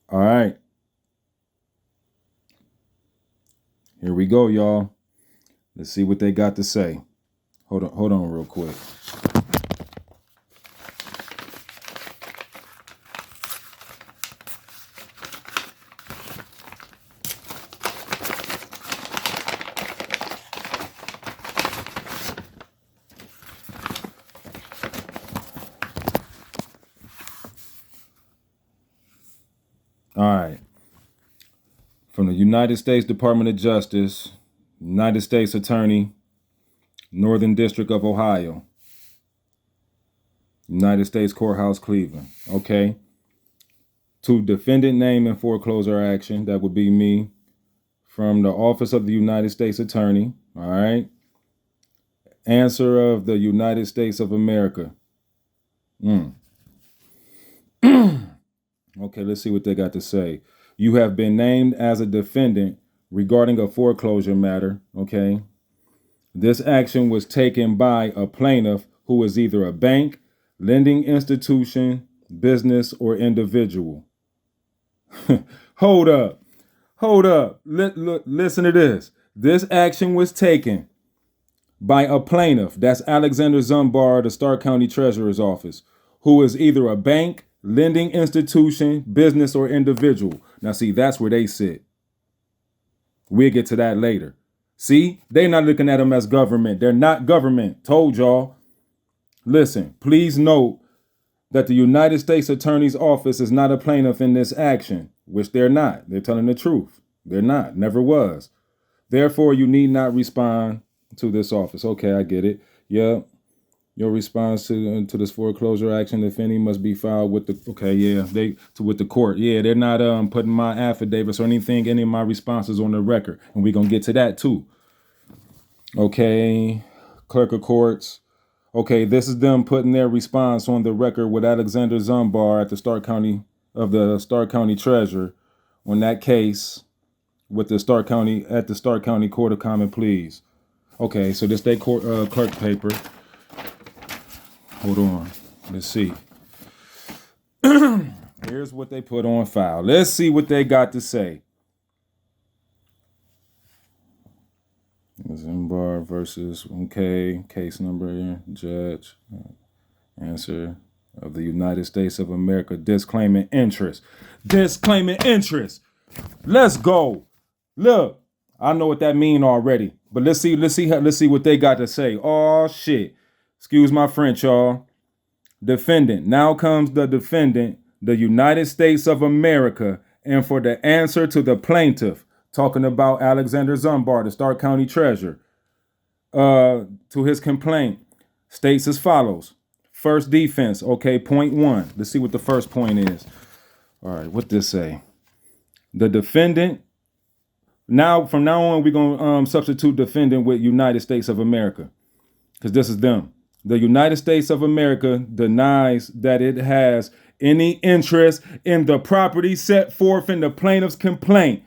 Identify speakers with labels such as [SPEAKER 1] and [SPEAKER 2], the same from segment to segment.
[SPEAKER 1] All right. Here we go, y'all. Let's see what they got to say. Hold on real quick. All right. From the United States Department of Justice, United States Attorney, Northern District of Ohio, United States Courthouse, Cleveland. Okay. To defendant name in foreclosure action, that would be me, from the Office of the United States Attorney. All right. Answer of the United States of America. Okay, let's see what they got to say. You have been named as a defendant regarding a foreclosure matter. Okay. This action was taken by a plaintiff who is either a bank, lending institution, business, or individual. Hold up. Listen to this. This action was taken by a plaintiff, that's Alexander Zumbar, the Stark County Treasurer's Office, who is either a bank, lending institution, business, or individual. Now, see, that's where they sit. We'll get to that later. See, they're not looking at them as government. They're not government. Told y'all. Listen, please note that the United States Attorney's Office is not a plaintiff in this action, which they're not. They're telling the truth. They're not. Never was. Therefore, you need not respond to this office. Okay, I get it. Yeah. Your response to this foreclosure action, if any, must be filed with the with the court. Yeah, they're not putting my affidavits or anything, any of my responses on the record. And we're gonna get to that too. Okay, clerk of courts. Okay, this is them putting their response on the record with Alexander Zumbar at the Stark County Treasurer on that case with the Stark County Court of Common Pleas. Okay, so this they clerk paper. Hold on. Let's see. Here's what they put on file. Let's see what they got to say. Zumbar versus, case number, judge, answer of the United States of America, disclaiming interest. Let's go. Look, I know what that mean already, but let's see what they got to say. Oh shit. Excuse my French, y'all. Defendant. Now comes the defendant, the United States of America, and for the answer to the plaintiff, talking about Alexander Zumbar, the Stark County Treasurer, to his complaint, states as follows. First defense, point 1. Let's see what the first point is. All right, what this say? The defendant. Now, from now on, we're going to substitute defendant with United States of America, because this is them. The United States of America denies that it has any interest in the property set forth in the plaintiff's complaint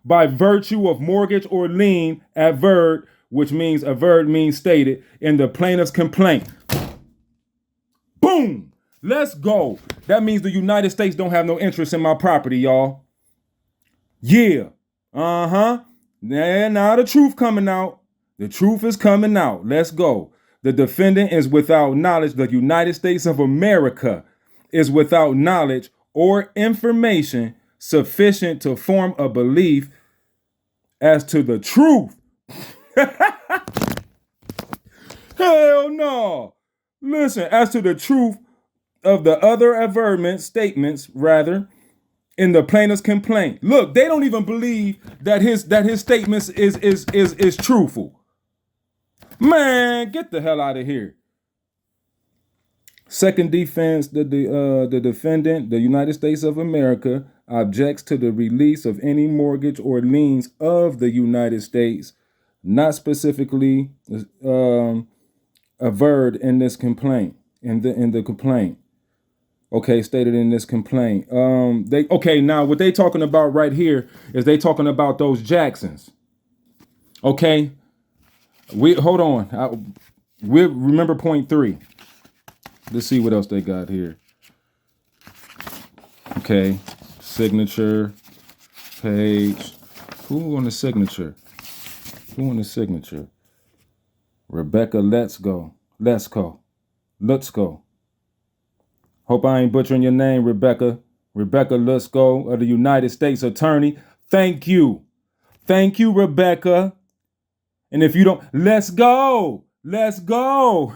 [SPEAKER 1] by virtue of mortgage or lien averred, which means averred means stated, in the plaintiff's complaint. Boom! Let's go. That means the United States don't have no interest in my property, y'all. Yeah. Now the truth coming out. The truth is coming out. Let's go. The defendant is without knowledge. The United States of America is without knowledge or information sufficient to form a belief as to the truth. Hell no. Listen, as to the truth of the other statements, in the plaintiff's complaint. Look, they don't even believe that his statements is truthful. Man, get the hell out of here. Second defense, the defendant, the United States of America, objects to the release of any mortgage or liens of the United States, not specifically averred in this complaint, in the complaint. Stated in this complaint. Now what they talking about right here is they talking about those Jacksons. We hold on. We remember point 3. Let's see what else they got here. signature page. Who on the signature? Who on the signature? Rebecca, let's go. Let's go. Let's go. Hope I ain't butchering your name, Rebecca. Rebecca Let's Go of the United States Attorney. Thank you. Thank you, Rebecca. And if you don't, let's go. Let's go.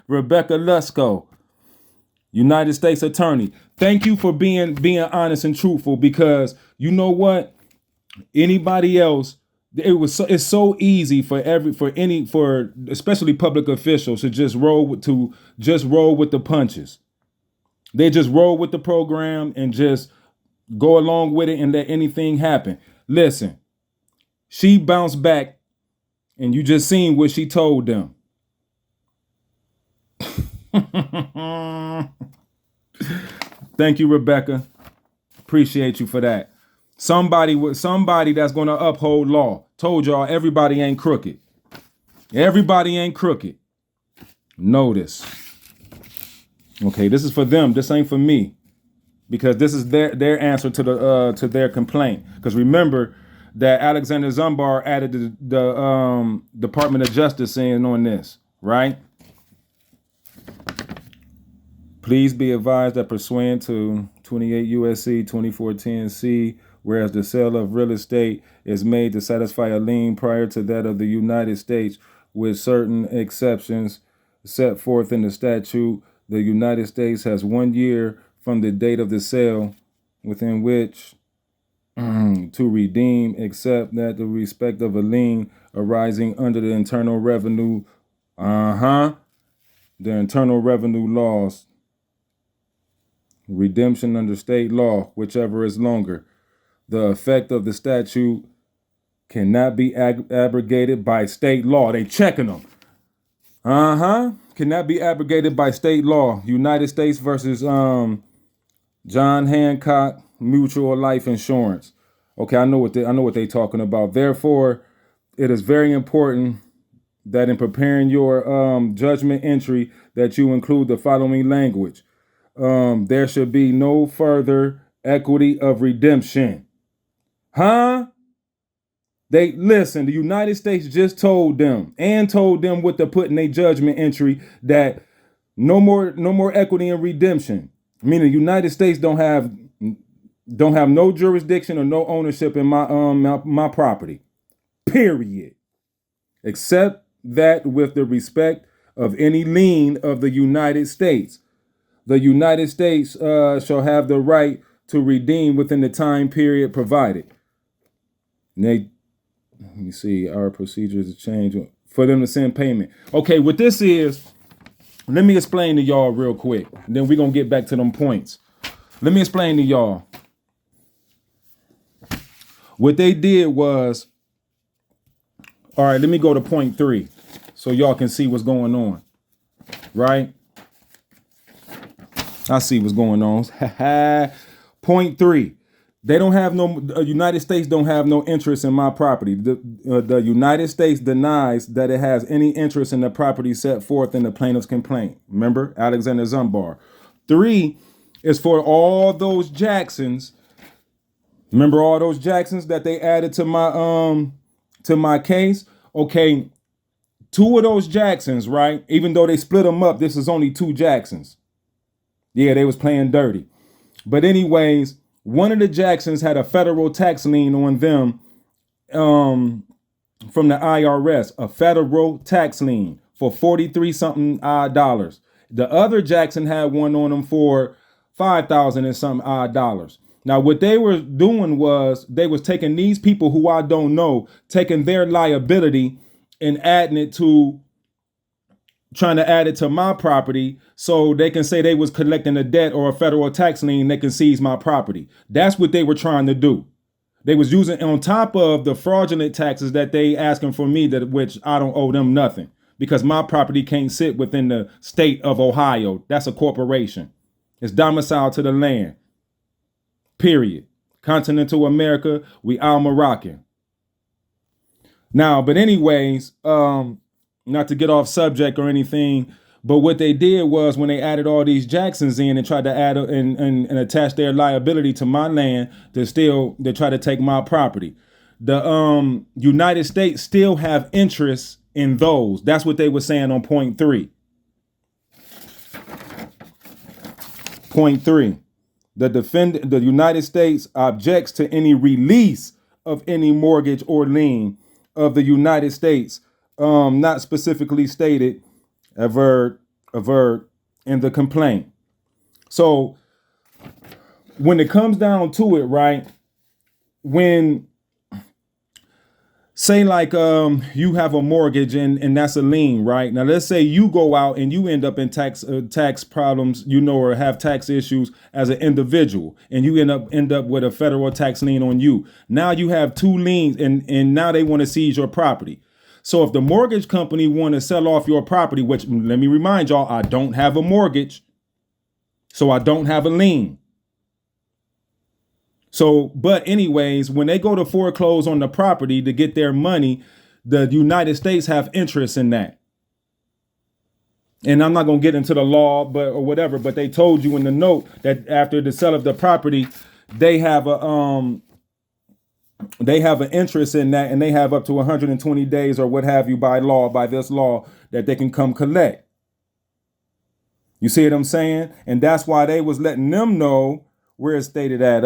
[SPEAKER 1] Rebecca Let's Go, United States Attorney. Thank you for being honest and truthful, because you know what? Anybody else, it's so easy for especially public officials to just roll with the punches. They just roll with the program and just go along with it and let anything happen. Listen, she bounced back, and you just seen what she told them. Thank you, Rebecca. Appreciate you for that. Somebody that's going to uphold law. Told y'all everybody ain't crooked. Everybody ain't crooked. Notice. Okay, this is for them. This ain't for me, because this is their answer to their complaint. Because remember that Alexander Zumbar added the Department of Justice in on this, right? Please be advised that pursuant to 28 U.S.C. 2410 C, whereas the sale of real estate is made to satisfy a lien prior to that of the United States, with certain exceptions set forth in the statute, the United States has 1 year from the date of the sale within which to redeem, except that the respect of a lien arising under the Internal Revenue, the Internal Revenue laws, redemption under state law, whichever is longer. The effect of the statute cannot be abrogated by state law. They checking them. Cannot be abrogated by state law. United States versus John Hancock Mutual Life Insurance. Okay, I know what they talking about. Therefore, it is very important that in preparing your judgment entry that you include the following language. There should be no further equity of redemption. They listen, the United States just told them what to put in their judgment entry, that no more equity in redemption. Meaning the United States don't have no jurisdiction or no ownership in my property. Period. Except that with the respect of any lien of the United States. The United States shall have the right to redeem within the time period provided. Let me see, our procedures change for them to send payment. Okay, what this is, let me explain to y'all real quick. Then we're going to get back to them points. Let me explain to y'all. What they did was, all right, let me go to point 3 so y'all can see what's going on, right? I see what's going on. Point 3. They don't have United States don't have no interest in my property. The United States denies that it has any interest in the property set forth in the plaintiff's complaint. Remember, Alexander Zumbar. 3 is for all those Jacksons. Remember all those Jacksons that they added to my case? Okay, 2 of those Jacksons, right? Even though they split them up, this is only 2 Jacksons. Yeah, they was playing dirty. But anyways, one of the Jacksons had a federal tax lien on them from the IRS, a federal tax lien for 43 something odd dollars. The other Jackson had one on them for 5,000 and something odd dollars. Now, what they were doing was they was taking these people who I don't know, taking their liability and trying to add it to my property so they can say they was collecting a debt or a federal tax lien, they can seize my property. That's what they were trying to do. They was using on top of the fraudulent taxes that they asking for me, that which I don't owe them nothing, because my property can't sit within the state of Ohio. That's a corporation. It's domiciled to the land. Period. Continental America, we all Moroccan. Now, but anyways, not to get off subject or anything, But what they did was when they added all these Jacksons in and tried to add and attach their liability to my land to try to take my property. The United States still have interest in those. That's what they were saying on point 3. Point 3. The United States objects to any release of any mortgage or lien of the United States, not specifically stated, averred in the complaint. So when it comes down to it, right, when say like you have a mortgage and that's a lien, right? Now let's say you go out and you end up in tax problems, or have tax issues as an individual, and you end up with a federal tax lien on you. Now you have 2 liens, and now they want to seize your property. So if the mortgage company want to sell off your property, which let me remind y'all, I don't have a mortgage, so I don't have a lien. So, but anyways, when they go to foreclose on the property to get their money, the United States have interest in that. And I'm not going to get into the law, or whatever, but they told you in the note that after the sale of the property, they have an interest in that, and they have up to 120 days or what have you by this law that they can come collect. You see what I'm saying? And that's why they was letting them know where it's stated at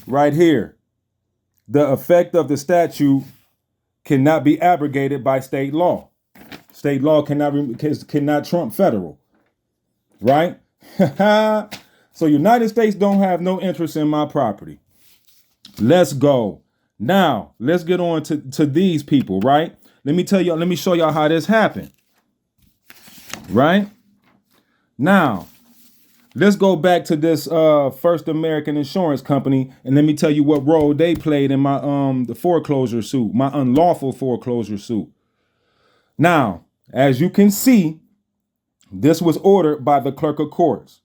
[SPEAKER 1] right here. The effect of the statute cannot be abrogated by state law. State law cannot trump federal, right? So United States don't have no interest in my property. Let's go. Now, let's get on to these people, right? Let me show y'all how this happened. Right? Now, let's go back to this First American Insurance Company, and let me tell you what role they played in my the foreclosure suit, my unlawful foreclosure suit. Now, as you can see, this was ordered by the clerk of courts.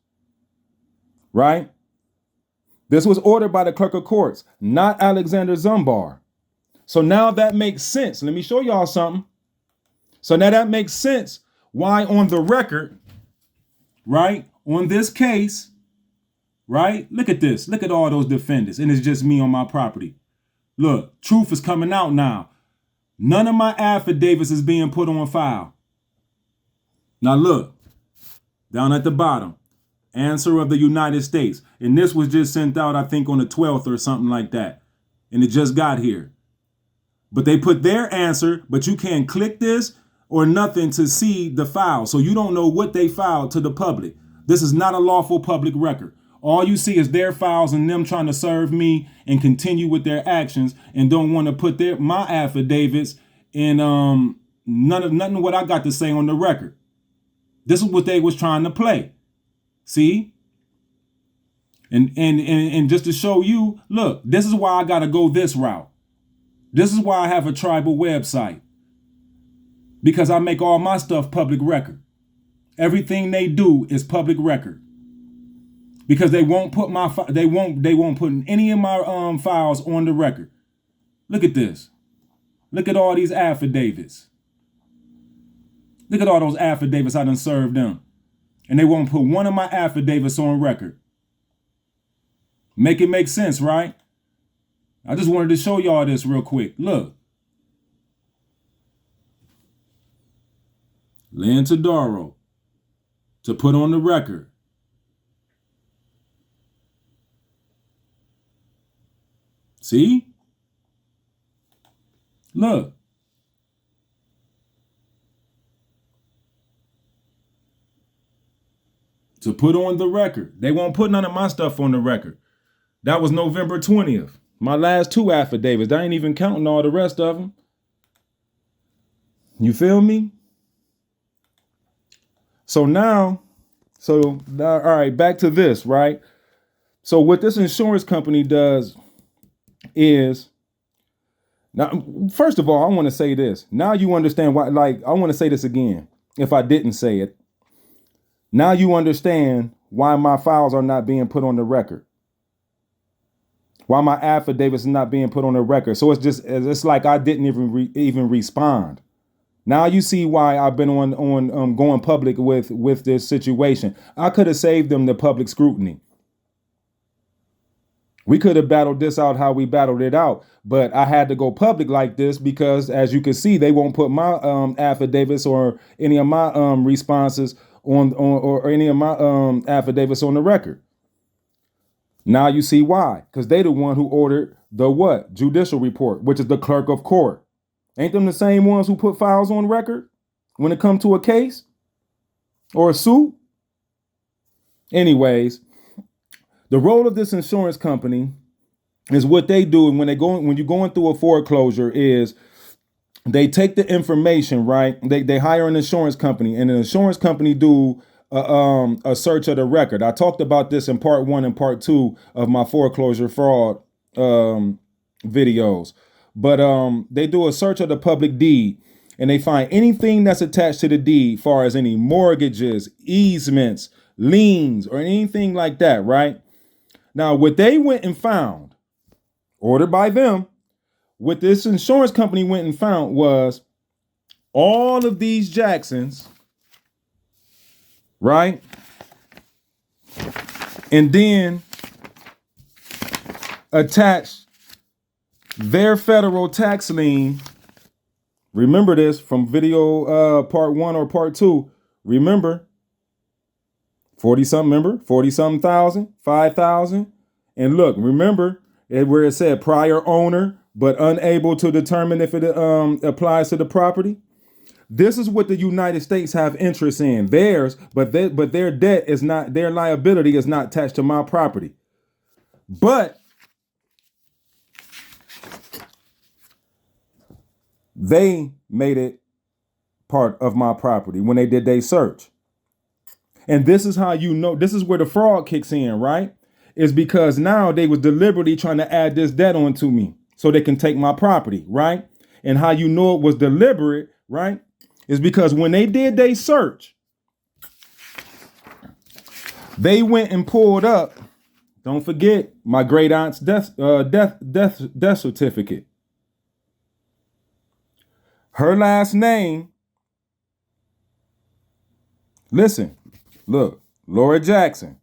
[SPEAKER 1] Right? This was ordered by the clerk of courts, not Alexander Zumbar. So now that makes sense. Let me show y'all something. So now that makes sense why on the record, right, on this case, right, look at this. Look at all those defendants, and it's just me on my property. Look, truth is coming out now. None of my affidavits is being put on file. Now look, down at the bottom. Answer of the United States. And this was just sent out, I think, on the 12th or something like that. And it just got here. But they put their answer, but you can't click this or nothing to see the file. So you don't know what they filed to the public. This is not a lawful public record. All you see is their files and them trying to serve me and continue with their actions and don't want to put my affidavits in nothing of what I got to say on the record. This is what they was trying to play. See? And just to show you, look, this is why I got to go this route. This is why I have a tribal website. Because I make all my stuff public record. Everything they do is public record. Because they won't put they won't put any of my files on the record. Look at this. Look at all these affidavits. Look at all those affidavits I done served them. And they won't put one of my affidavits on record. Make it make sense, right? I just wanted to show y'all this real quick. Look. Lynn Todaro to put on the record. See? Look. To put on the record. They won't put none of my stuff on the record. That was November 20th. My last 2 affidavits. I ain't even counting all the rest of them. You feel me? So now, all right, back to this, right? So what this insurance company does is, now, first of all, I want to say this. Now you understand why, I want to say this again, if I didn't say it. Now you understand why my files are not being put on the record. Why my affidavits are not being put on the record. So it's like I didn't even respond. Now you see why I've been on going public with this situation. I could have saved them the public scrutiny. We could have battled this out how we battled it out, but I had to go public like this because, as you can see, they won't put my affidavits or any of my responses on or any of my affidavits on the record. Now you see why, because they the one who ordered the what? Judicial report, which is the clerk of court. Ain't them the same ones who put files on record when it comes to a case or a suit? Anyways, the role of this insurance company is what they do when you're going through a foreclosure is they take the information, right? They hire an insurance company, and an insurance company do a search of the record. I talked about this in part 1 and part 2 of my foreclosure fraud videos. But they do a search of the public deed, and they find anything that's attached to the deed, far as any mortgages, easements, liens, or anything like that, right? Now, what they went and found, ordered by them, what this insurance company went and found was all of these Jacksons, right? And then attached their federal tax lien. Remember this from video part 1 or part 2. Remember, 40-something thousand, 5,000. And look, remember where it said prior owner, but unable to determine if it applies to the property. This is what the United States have interest in, theirs, but their debt is not, their liability is not attached to my property. But they made it part of my property when they did their search. And this is how you know, this is where the fraud kicks in, right? Is because now they was deliberately trying to add this debt onto me so they can take my property, right? And how you know it was deliberate, right? Is because when they did their search, they went and pulled up, don't forget, my great aunt's death certificate. Her last name, listen, look, Laura Jackson.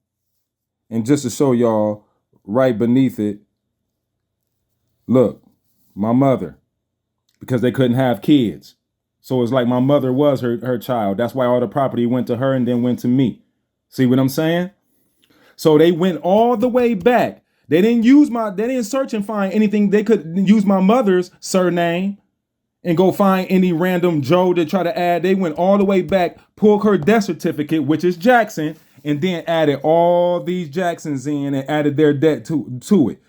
[SPEAKER 1] And just to show y'all right beneath it, look, my mother, because they couldn't have kids. So it's like my mother was her child. That's why all the property went to her and then went to me. See what I'm saying? So they went all the way back. They didn't search and find anything. They could use my mother's surname and go find any random Joe to try to add. They went all the way back, pulled her death certificate, which is Jackson, and then added all these Jacksons in and added their debt to it.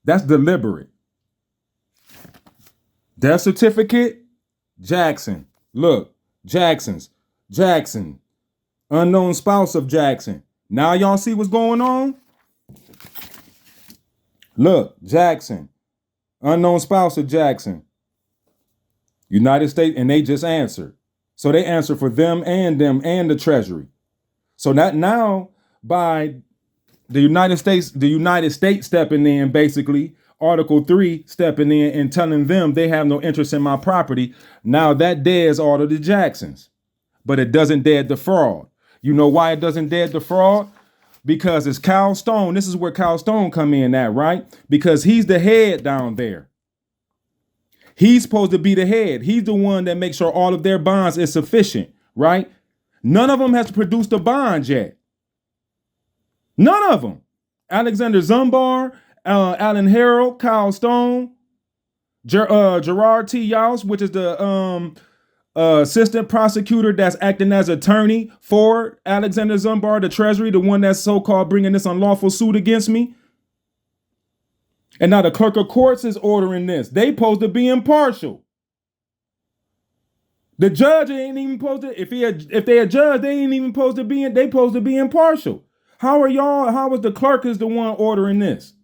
[SPEAKER 1] That's deliberate. Death certificate, Jackson. Look, Jackson's. Jackson. Unknown spouse of Jackson. Now y'all see what's going on? Look, Jackson. Unknown spouse of Jackson. United States, and they just answered. So they answer for them and the Treasury. So that now by the United States stepping in, basically, Article 3 stepping in and telling them they have no interest in my property. Now that deads all of the Jacksons, but it doesn't dead the fraud. You know why it doesn't dead the fraud? Because it's Cal Stone. This is where Cal Stone come in at, right? Because he's the head down there. He's supposed to be the head. He's the one that makes sure all of their bonds is sufficient, right? None of them has produced a bond yet. None of them. Alexander Zumbar, Alan Harrell, Kyle Stone, Gerard T. Yost, which is the assistant prosecutor that's acting as attorney for Alexander Zumbar, the Treasury, the one that's so-called bringing this unlawful suit against me. And now the clerk of courts is ordering this. They supposed to be impartial. The judge ain't even supposed to, if they a judge, they ain't even supposed to be, they supposed to be impartial. How is the clerk is the one ordering this?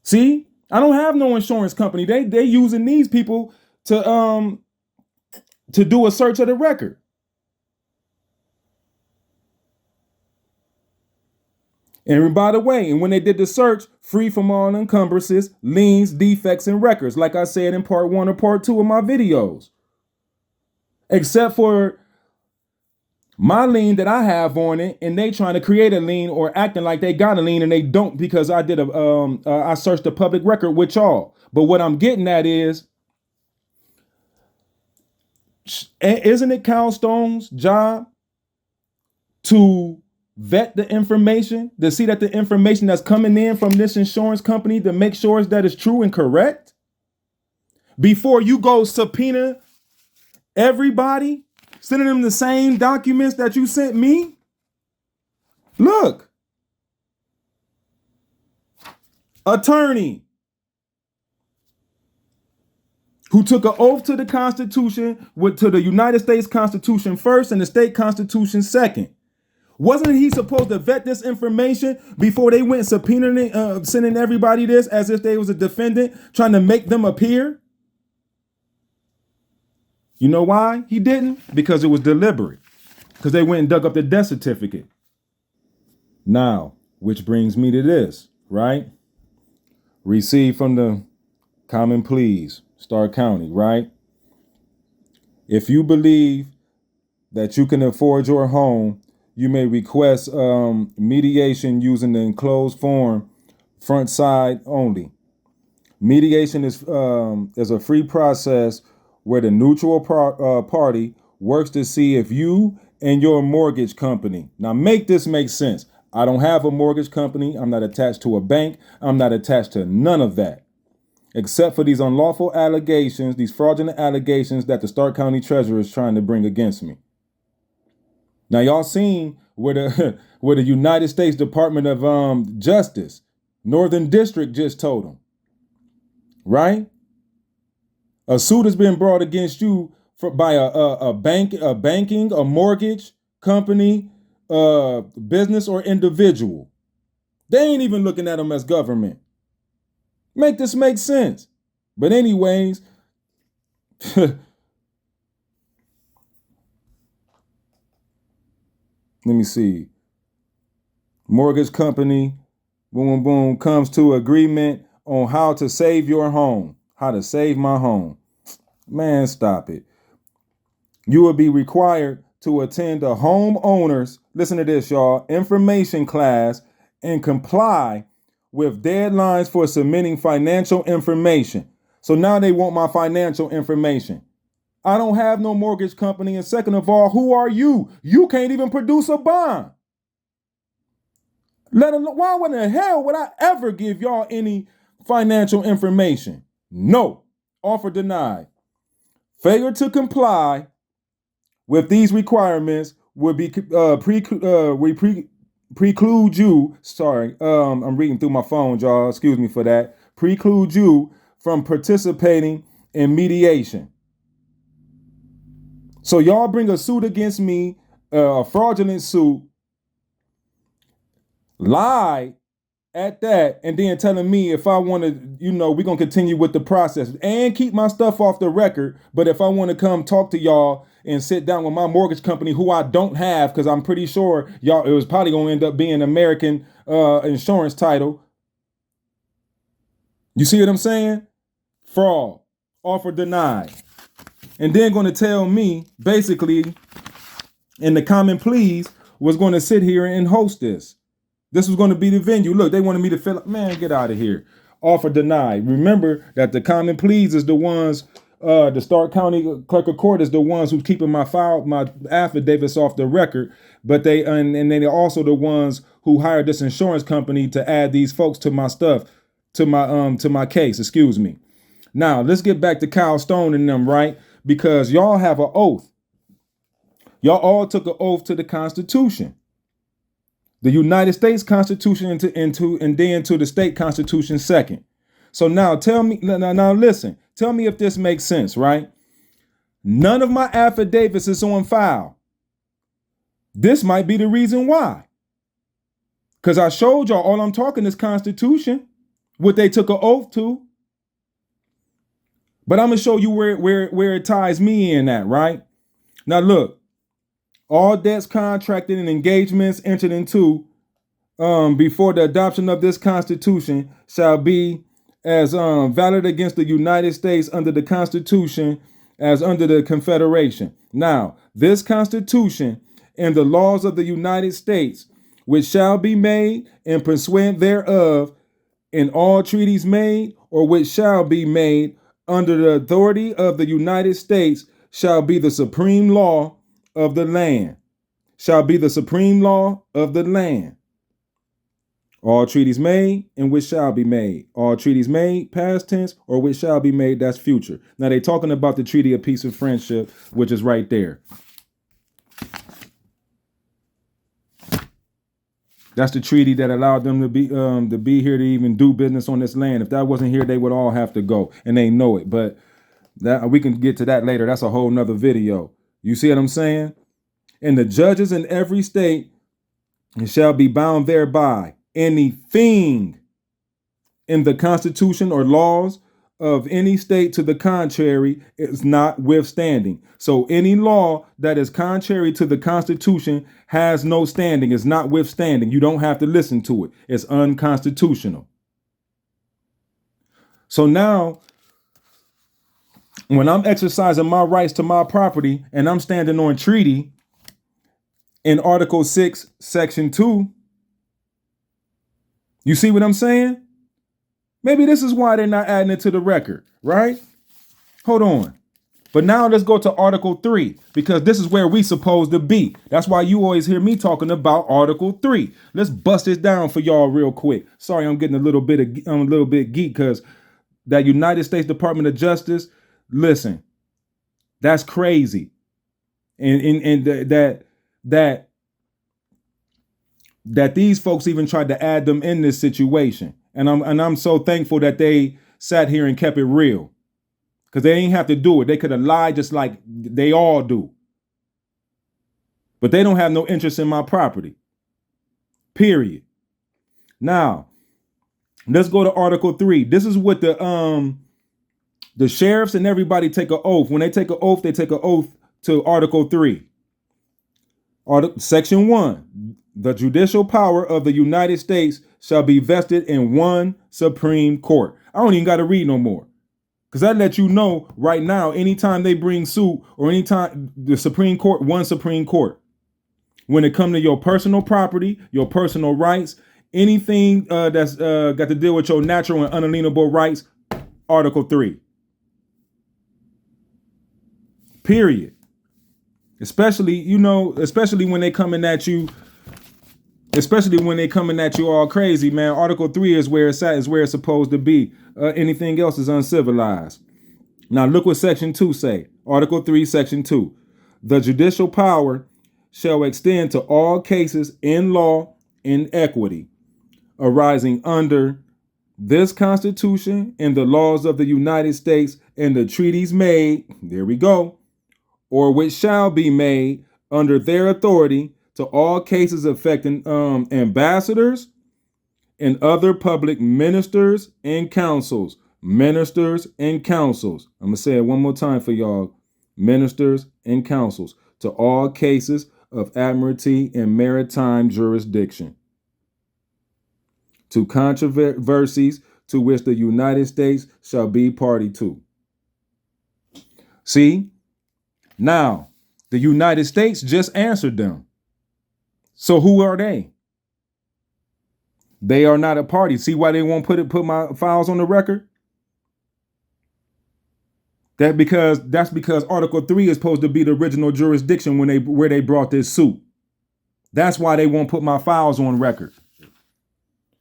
[SPEAKER 1] See, I don't have no insurance company. They using these people to do a search of the record. And by the way, and when they did the search, free from all encumbrances, liens, defects, and records, like I said in part 1 or part 2 of my videos. Except for my lien that I have on it, and they trying to create a lien or acting like they got a lien and they don't, because I did I searched the public record with y'all. But what I'm getting at is, isn't it Calstone's job to vet the information, to see that the information that's coming in from this insurance company, to make sure that it's true and correct before you go subpoena everybody, sending them the same documents that you sent me? Look, attorney who took an oath to the Constitution, to the United States Constitution first and the state Constitution second. Wasn't he supposed to vet this information before they went subpoenaing, sending everybody this as if they was a defendant, trying to make them appear? You know why he didn't? Because it was deliberate. Because they went and dug up the death certificate. Now, which brings me to this, right? Received from the common pleas, Stark County, right? If you believe that you can afford your home, you may request mediation using the enclosed form, front side only. Mediation is a free process where the neutral party works to see if you and your mortgage company. Now make this make sense. I don't have a mortgage company. I'm not attached to a bank. I'm not attached to none of that, except for these unlawful allegations, these fraudulent allegations that the Stark County Treasurer is trying to bring against me. Now y'all seen where the United States Department of Justice, Northern District just told them, right? A suit has been brought against you by a mortgage company, business, or individual. They ain't even looking at them as government. Make this make sense. But anyways, let me see. Mortgage company, boom, boom, comes to agreement on how to save your home. How to save my home. Man, stop it. You will be required to attend a homeowner's, listen to this, y'all, information class and comply with deadlines for submitting financial information. So now they want my financial information. I don't have no mortgage company. And second of all, who are you? You can't even produce a bond. Why in the hell would I ever give y'all any financial information? No. Offer denied. Failure to comply with these requirements would be preclude you. Sorry, I'm reading through my phone, y'all. Excuse me for that. Preclude you from participating in mediation. So y'all bring a suit against me, a fraudulent suit, lie at that, and then telling me if I want to, we're going to continue with the process and keep my stuff off the record. But if I want to come talk to y'all and sit down with my mortgage company, who I don't have, because I'm pretty sure y'all, it was probably going to end up being American insurance title. You see what I'm saying? Fraud, offer denied. And then going to tell me, basically, in the common pleas, was going to sit here and host this. This was going to be the venue. Look, they wanted me to fill up. Man, get out of here. Offer denied. Remember that the common pleas is the ones, the Stark County Clerk of Court is the ones who's keeping my affidavits off the record. But and they're also the ones who hired this insurance company to add these folks to my stuff, to my case. Excuse me. Now let's get back to Kyle Stone and them, right? Because y'all have an oath. Y'all all took an oath to the Constitution. The United States Constitution and then to the state Constitution second. So now tell me, now listen, tell me if this makes sense, right? None of my affidavits is on file. This might be the reason why. Because I showed y'all all I'm talking is Constitution, what they took an oath to. But I'm going to show you where it ties me in at, right? Now look. All debts contracted and engagements entered into before the adoption of this Constitution shall be as valid against the United States under the Constitution as under the Confederation. Now, this Constitution and the laws of the United States, which shall be made and pursuant thereof, in all treaties made or which shall be made under the authority of the United States, shall be the supreme law of the land. Shall be the supreme law of the land. All treaties made and which shall be made. All treaties made, past tense, or which shall be made, that's future. Now they're talking about the Treaty of Peace and Friendship, which is right there. That's the treaty that allowed them to be here to even do business on this land. If that wasn't here, they would all have to go, and they know it. But that we can get to that later. That's a whole nother video. You see what I'm saying? And the judges in every state shall be bound thereby. Anything in the Constitution or laws of any state to the contrary is notwithstanding. So any law that is contrary to the Constitution has no standing, is notwithstanding. You don't have to listen to it. It's unconstitutional. So now, when I'm exercising my rights to my property and I'm standing on treaty in Article 6, Section 2, you see what I'm saying? Maybe this is why they're not adding it to the record, right? Hold on. But now let's go to Article 3, because this is where we supposed to be. That's why you always hear me talking about Article 3. Let's bust this down for y'all real quick. Sorry, I'm getting a little bit geek, because that United States Department of Justice, listen, that's crazy. And that these folks even tried to add them in this situation. And I'm so thankful that they sat here and kept it real, because they didn't have to do it. They could have lied just like they all do. But they don't have no interest in my property. Period. Now, let's go to Article 3. This is what the sheriffs and everybody take an oath. When they take an oath, they take an oath to Article 3. Section 1. The judicial power of the United States shall be vested in one Supreme Court. I don't even got to read no more, because that lets you know right now, anytime they bring suit or anytime the Supreme Court, one Supreme Court, when it comes to your personal property, your personal rights, anything that's got to deal with your natural and unalienable rights, Article 3. Period. Especially when they coming at you. Especially when they coming at you all crazy, man. Article 3 is where it's at, is where it's supposed to be. Anything else is uncivilized. Now look what Section 2 say. Article 3, Section 2. The judicial power shall extend to all cases in law and equity arising under this Constitution and the laws of the United States and the treaties made, there we go, or which shall be made under their authority, to all cases affecting ambassadors and other public ministers and councils. Ministers and councils. I'm going to say it one more time for y'all. Ministers and councils. To all cases of admiralty and maritime jurisdiction. To controversies to which the United States shall be party to. See? Now, the United States just answered them. So who are they? They are not a party. See why they won't put my files on the record? That's because Article 3 is supposed to be the original jurisdiction where they brought this suit. That's why they won't put my files on record.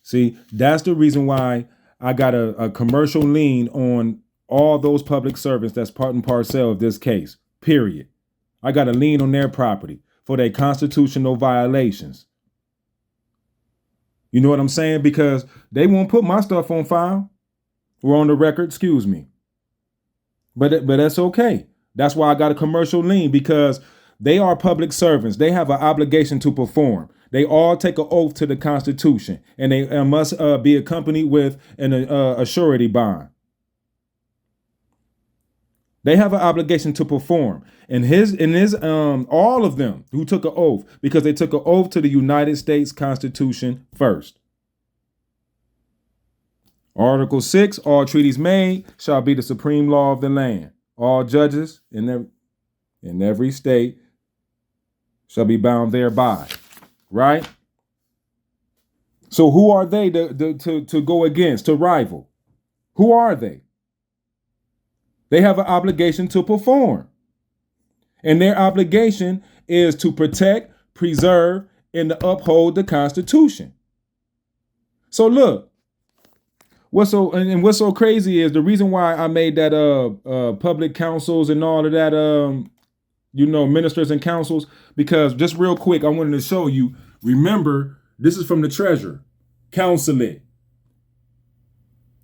[SPEAKER 1] See, that's the reason why I got a commercial lien on all those public servants that's part and parcel of this case. Period. I got a lien on their property for their constitutional violations. You know what I'm saying? Because they won't put my stuff on file or on the record, excuse me. But that's okay. That's why I got a commercial lien, because they are public servants. They have an obligation to perform. They all take an oath to the Constitution, and they must be accompanied with a surety bond. They have an obligation to perform. And all of them who took an oath, because they took an oath to the United States Constitution first. Article 6, all treaties made shall be the supreme law of the land. All judges in every state shall be bound thereby. Right? So who are they to go against, to rival? Who are they? They have an obligation to perform. And their obligation is to protect, preserve, and to uphold the Constitution. So look, what's so crazy is the reason why I made that public councils and all of that ministers and councils, because just real quick, I wanted to show you, remember, this is from the treasurer, consulate.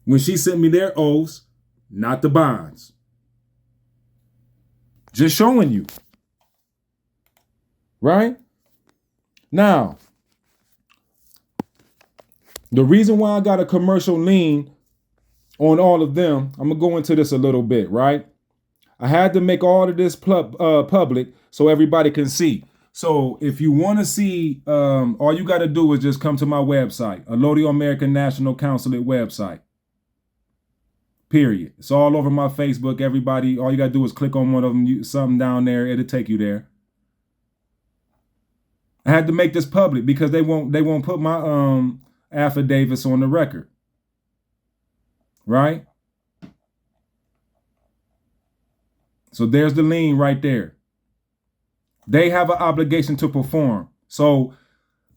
[SPEAKER 1] When she sent me their oaths, not the bonds. Just showing you. Right? Now, the reason why I got a commercial lien on all of them, I'm going to go into this a little bit, right? I had to make all of this public so everybody can see. So if you want to see, all you got to do is just come to my website, Alodio American National Consulate website. Period. It's all over my Facebook. Everybody, all you got to do is click on one of them, something down there. It'll take you there. I had to make this public because they won't put my affidavits on the record. Right? So there's the lien right there. They have an obligation to perform. So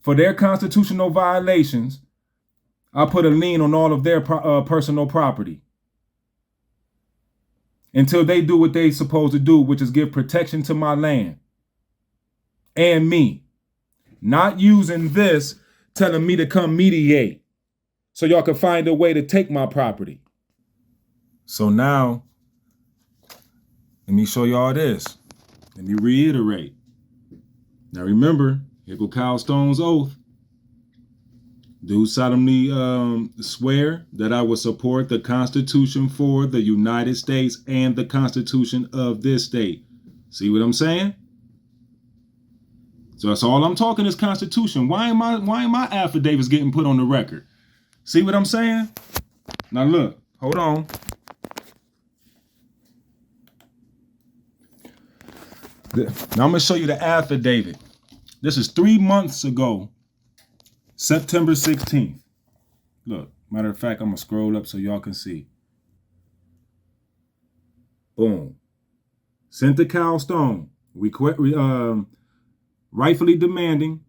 [SPEAKER 1] for their constitutional violations, I put a lien on all of their personal property until they do what they're supposed to do, which is give protection to my land and me. Not using this, telling me to come mediate so y'all can find a way to take my property. So now, let me show y'all this. Let me reiterate. Now remember, here go Kyle Stone's oath. Do solemnly swear that I will support the Constitution for the United States and the Constitution of this state. See what I'm saying? So that's all I'm talking is Constitution. Why am my affidavits getting put on the record? See what I'm saying? Now look, hold on. Now I'm going to show you the affidavit. This is 3 months ago, September 16th. Look, matter of fact, I'm going to scroll up so y'all can see. Boom. Sent to Kyle Stone. Rightfully demanding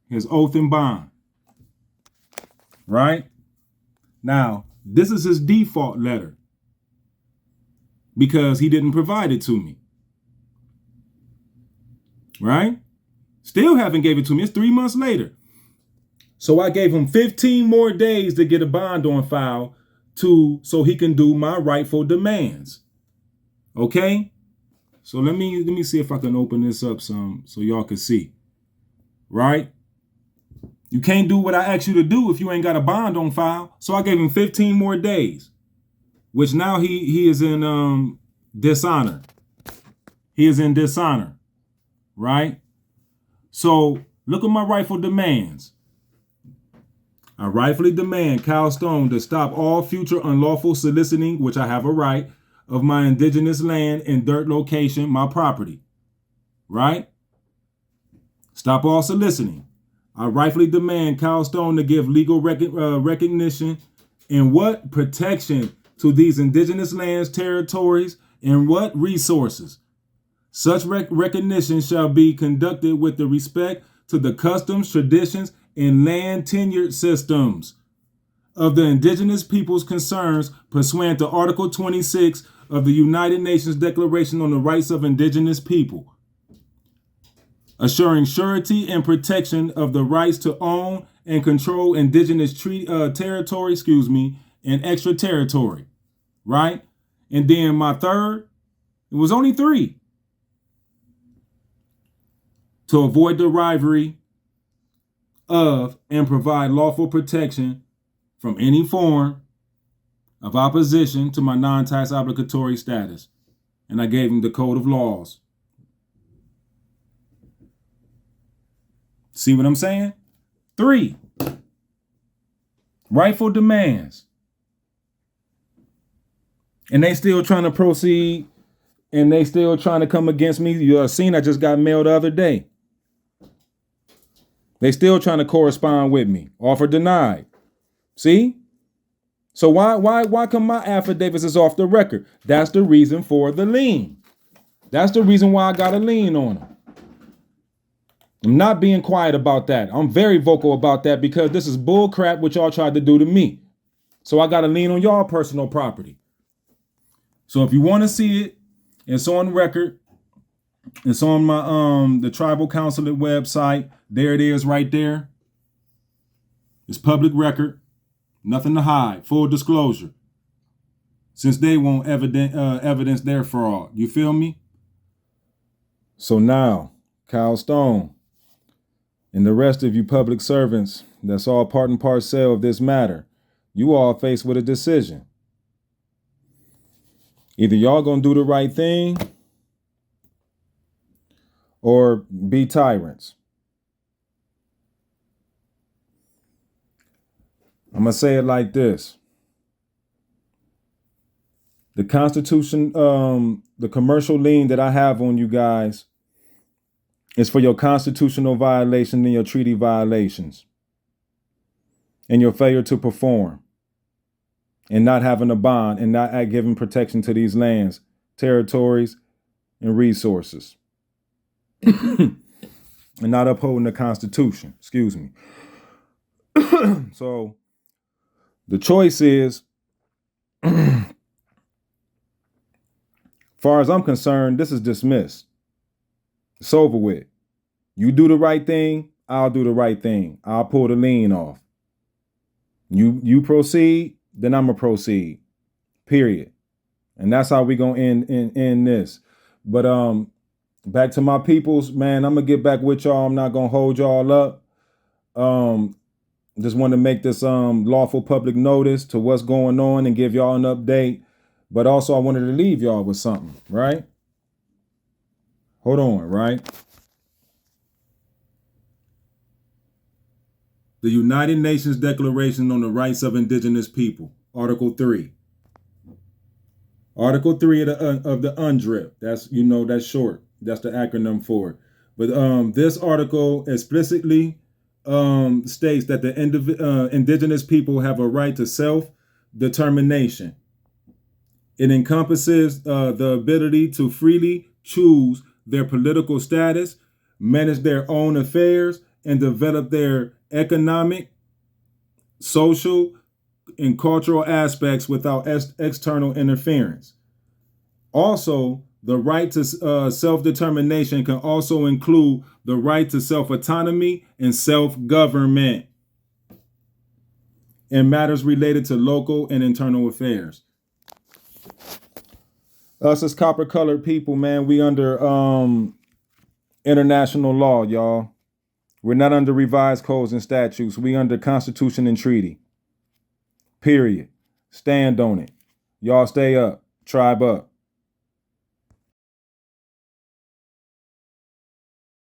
[SPEAKER 1] his oath and bond. Right? Now, this is his default letter because he didn't provide it to me. Right? Still haven't gave it to me. It's 3 months later. So I gave him 15 more days to get a bond on file so he can do my rightful demands. Okay? So let me see if I can open this up some so y'all can see. Right? You can't do what I asked you to do if you ain't got a bond on file. So I gave him 15 more days, which now he is in dishonor. He is in dishonor. Right? So look at my rightful demands. I rightfully demand Kyle Stone to stop all future unlawful soliciting, which I have a right, of my indigenous land and dirt location, my property. Right? Stop all soliciting. I rightfully demand Kyle Stone to give legal recognition and what protection to these indigenous lands, territories, and what resources. Such recognition shall be conducted with the respect to the customs, traditions, and land tenure systems of the indigenous peoples' concerns pursuant to Article 26 of the United Nations Declaration on the Rights of Indigenous People, assuring surety and protection of the rights to own and control indigenous territory, and extra territory, right? And then my third, it was only 3. To avoid the rivalry of and provide lawful protection from any form of opposition to my non-tax obligatory status. And I gave him the code of laws. See what I'm saying? 3, rightful demands. And they still trying to proceed, and they still trying to come against me. You seen I just got mailed the other day. They still trying to correspond with me. Offer denied. See? So why come my affidavits is off the record? That's the reason for the lien. That's the reason why I got a lien on them. I'm not being quiet about that. I'm very vocal about that because this is bull crap what y'all tried to do to me. So I got a lien on y'all personal property. So if you want to see it, it's on record. It's on my the tribal consulate website. There it is right there. It's public record. Nothing to hide. Full disclosure. Since they won't evidence their fraud. You feel me? So now, Kyle Stone and the rest of you public servants, that's all part and parcel of this matter. You all faced with a decision. Either y'all gonna do the right thing or be tyrants. I'm gonna say it like this. The Constitution, the commercial lien that I have on you guys is for your constitutional violation and your treaty violations and your failure to perform and not having a bond and not giving protection to these lands, territories, and resources and not upholding the Constitution. Excuse me. So the choice is, far as I'm concerned, this is dismissed. It's over with. You do the right thing, I'll do the right thing. I'll pull the lien off. You proceed, then I'm gonna proceed. Period. And that's how we gonna end this. But back to my peoples, man, I'm gonna get back with y'all. I'm not gonna hold y'all up. Just want to make this lawful public notice to what's going on and give y'all an update. But also I wanted to leave y'all with something, right? Hold on, right? The United Nations Declaration on the Rights of Indigenous People, Article 3. Article 3 of the UNDRIP. That's, that's short. That's the acronym for it. But this article explicitly states that the indigenous people have a right to self-determination. It encompasses the ability to freely choose their political status, manage their own affairs, and develop their economic, social, and cultural aspects without external interference. Also, the right to self-determination can also include the right to self-autonomy and self-government in matters related to local and internal affairs. Us as copper-colored people, man, we under international law, y'all. We're not under revised codes and statutes. We under Constitution and treaty. Period. Stand on it. Y'all stay up. Tribe up.